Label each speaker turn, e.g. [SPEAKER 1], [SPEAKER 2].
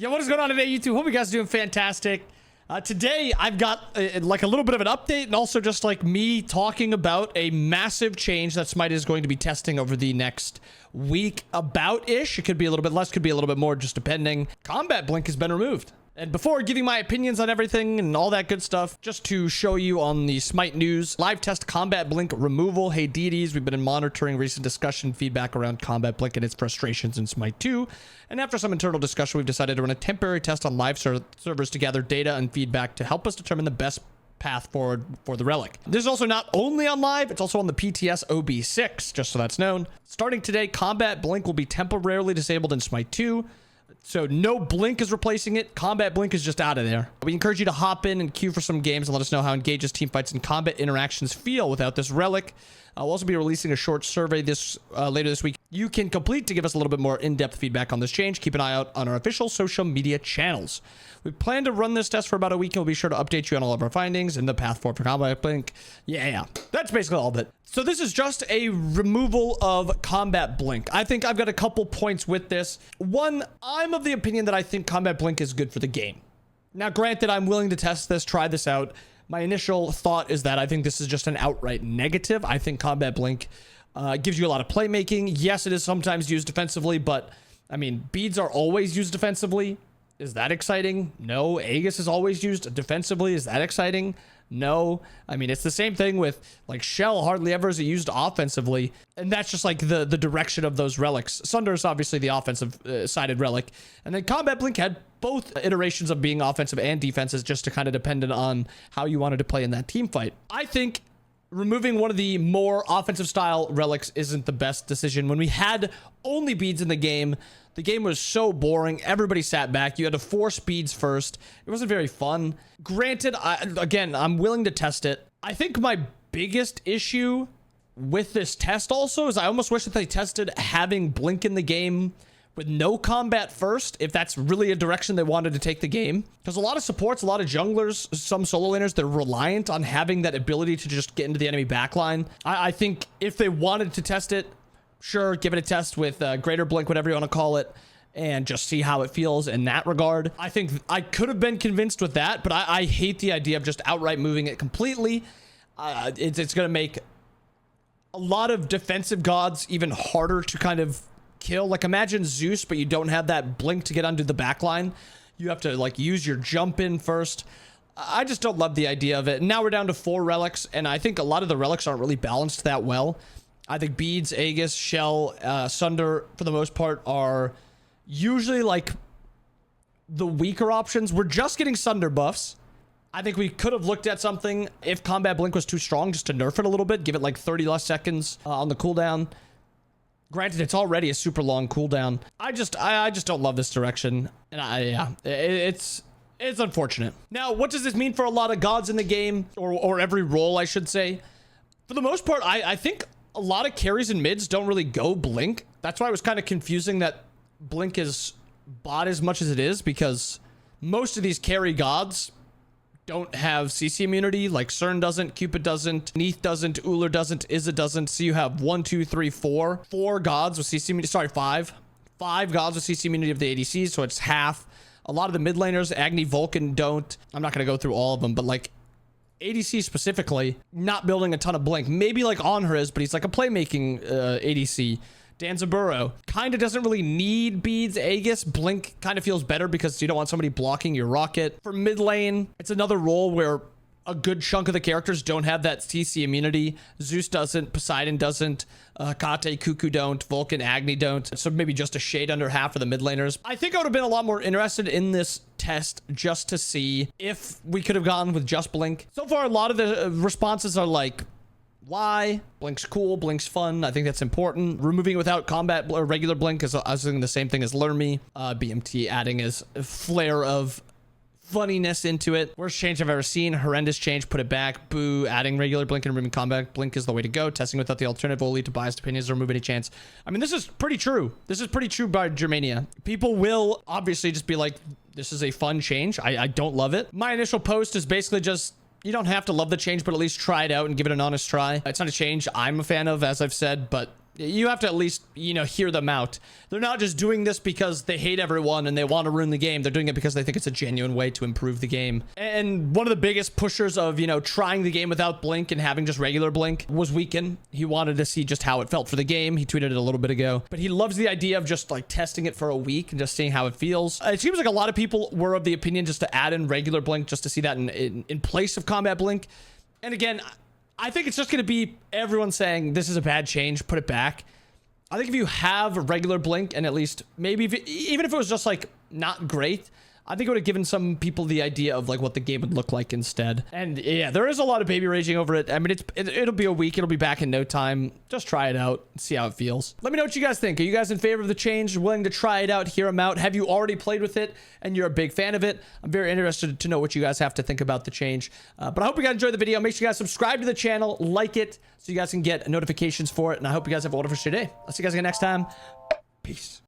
[SPEAKER 1] Yeah, what is going on today, YouTube? Hope you guys are doing fantastic. Today, I've got like a little bit of an update and also just like me talking about a massive change that Smite is going to be testing over the next week about-ish. It could be a little bit less, could be a little bit more, just depending. Combat Blink has been removed. And before giving my opinions on everything and all that good stuff, just to show you on the Smite news, live test Combat Blink removal. Hey deities, we've been monitoring recent discussion feedback around Combat Blink and its frustrations in Smite 2. And after some internal discussion, we've decided to run a temporary test on live servers to gather data and feedback to help us determine the best path forward for the relic. This is also not only on live, it's also on the PTS OB6, just so that's known. Starting today, Combat Blink will be temporarily disabled in Smite 2. So no Blink is replacing it. Combat Blink is just out of there. We encourage you to hop in and queue for some games and let us know how engages team fights and combat interactions feel without this relic. We'll also be releasing a short survey later this week you can complete to give us a little bit more in-depth feedback on this change. Keep an eye out on our official social media channels. We plan to run this test for about a week and we'll be sure to update you on all of our findings and the path forward for Combat Blink. Yeah. That's basically all of it. So this is just a removal of Combat Blink. I think I've got a couple points with this. One, I'm of the opinion that I think Combat Blink is good for the game. Now, granted, I'm willing to test this, try this out. My initial thought is that I think this is just an outright negative. I think Combat Blink gives you a lot of playmaking. Yes, it is sometimes used defensively, but I mean, beads are always used defensively. Is that exciting? No. Aegis is always used defensively. Is that exciting? No. I mean, it's the same thing with like Shell hardly ever is used offensively. And that's just like the direction of those relics. Sunder is obviously the offensive sided relic. And then Combat Blink had both iterations of being offensive and defenses, just to kind of depended on how you wanted to play in that team fight. I think removing one of the more offensive style relics isn't the best decision. When we had only beads in the game was so boring. Everybody sat back. You had to force beads first. It wasn't very fun. Granted, again, I'm willing to test it. I think my biggest issue with this test also is I almost wish that they tested having Blink in the game with no combat first, if that's really a direction they wanted to take the game. Because a lot of supports, a lot of junglers, some solo laners, they're reliant on having that ability to just get into the enemy backline. I think if they wanted to test it, sure, give it a test with greater Blink, whatever you want to call it, and just see how it feels in that regard. I think I could have been convinced with that, but I hate the idea of just outright moving it completely. It's going to make a lot of defensive gods even harder to kind of kill. Like imagine Zeus, but you don't have that Blink to get under the backline. You have to like use your jump in first. I just don't love the idea of it. Now we're down to 4 relics, and I think a lot of the relics aren't really balanced that well. I think Beads, Aegis, Shell, Sunder, for the most part, are usually like the weaker options. We're just getting Sunder buffs. I think we could have looked at something if Combat Blink was too strong, just to nerf it a little bit, give it like 30 less seconds on the cooldown. Granted, it's already a super long cooldown. I just don't love this direction, and it's unfortunate. Now, what does this mean for a lot of gods in the game, or every role, I should say? For the most part, I think a lot of carries and mids don't really go Blink. That's why it was kind of confusing that Blink is bought as much as it is, because most of these carry gods don't have CC immunity. Like Cern doesn't, Cupid doesn't, Neith doesn't, Uller doesn't, Izzet doesn't. So you have 1, 2, 3, 4 gods with CC immunity. Sorry, 5 gods with CC immunity of the ADCs, so it's half. A lot of the mid laners, Agni, Vulcan, don't. I'm not going to go through all of them, but like ADC specifically, not building a ton of Blink. Maybe like Onher is, but he's like a playmaking ADC. Danzaburo kind of doesn't really need beads. Aegis, Blink kind of feels better because you don't want somebody blocking your rocket. For mid lane, it's another role where a good chunk of the characters don't have that CC immunity. Zeus doesn't, Poseidon doesn't, Kate, Cuckoo don't, Vulcan, Agni don't. So maybe just a shade under half of the mid laners. I think I would have been a lot more interested in this test just to see if we could have gone with just Blink. So far, a lot of the responses are like, why? Blink's cool, Blink's fun. I think that's important. Removing it without combat or regular Blink is, I was thinking the same thing as Lermy. BMT adding his flair of funniness into it. Worst change I've ever seen. Horrendous change. Put it back. Boo. Adding regular Blink and removing combat Blink is the way to go. Testing without the alternative will lead to biased opinions or remove any chance. I mean, this is pretty true. This is pretty true by Germania. People will obviously just be like, this is a fun change. I don't love it. My initial post is basically just, you don't have to love the change, but at least try it out and give it an honest try. It's not a change I'm a fan of, as I've said, but You have to at least, you know, hear them out. They're not just doing this because they hate everyone and they want to ruin the game. They're doing it because they think it's a genuine way to improve the game. And one of the biggest pushers of, you know, trying the game without Blink and having just regular Blink was Weekend. He wanted to see just how it felt for the game. He tweeted it a little bit ago, but he loves the idea of just like testing it for a week and just seeing how it feels. It seems like a lot of people were of the opinion just to add in regular Blink just to see that in place of combat Blink. And again, I think it's just going to be everyone saying this is a bad change, put it back. I think if you have a regular Blink and at least maybe even if it was just like not great, I think it would have given some people the idea of like what the game would look like instead. And yeah, there is a lot of baby raging over it. I mean, it'll be a week. It'll be back in no time. Just try it out. See how it feels. Let me know what you guys think. Are you guys in favor of the change? Willing to try it out? Hear them out? Have you already played with it and you're a big fan of it? I'm very interested to know what you guys have to think about the change. But I hope you guys enjoyed the video. Make sure you guys subscribe to the channel, like it, so you guys can get notifications for it. And I hope you guys have a wonderful day. I'll see you guys again next time. Peace.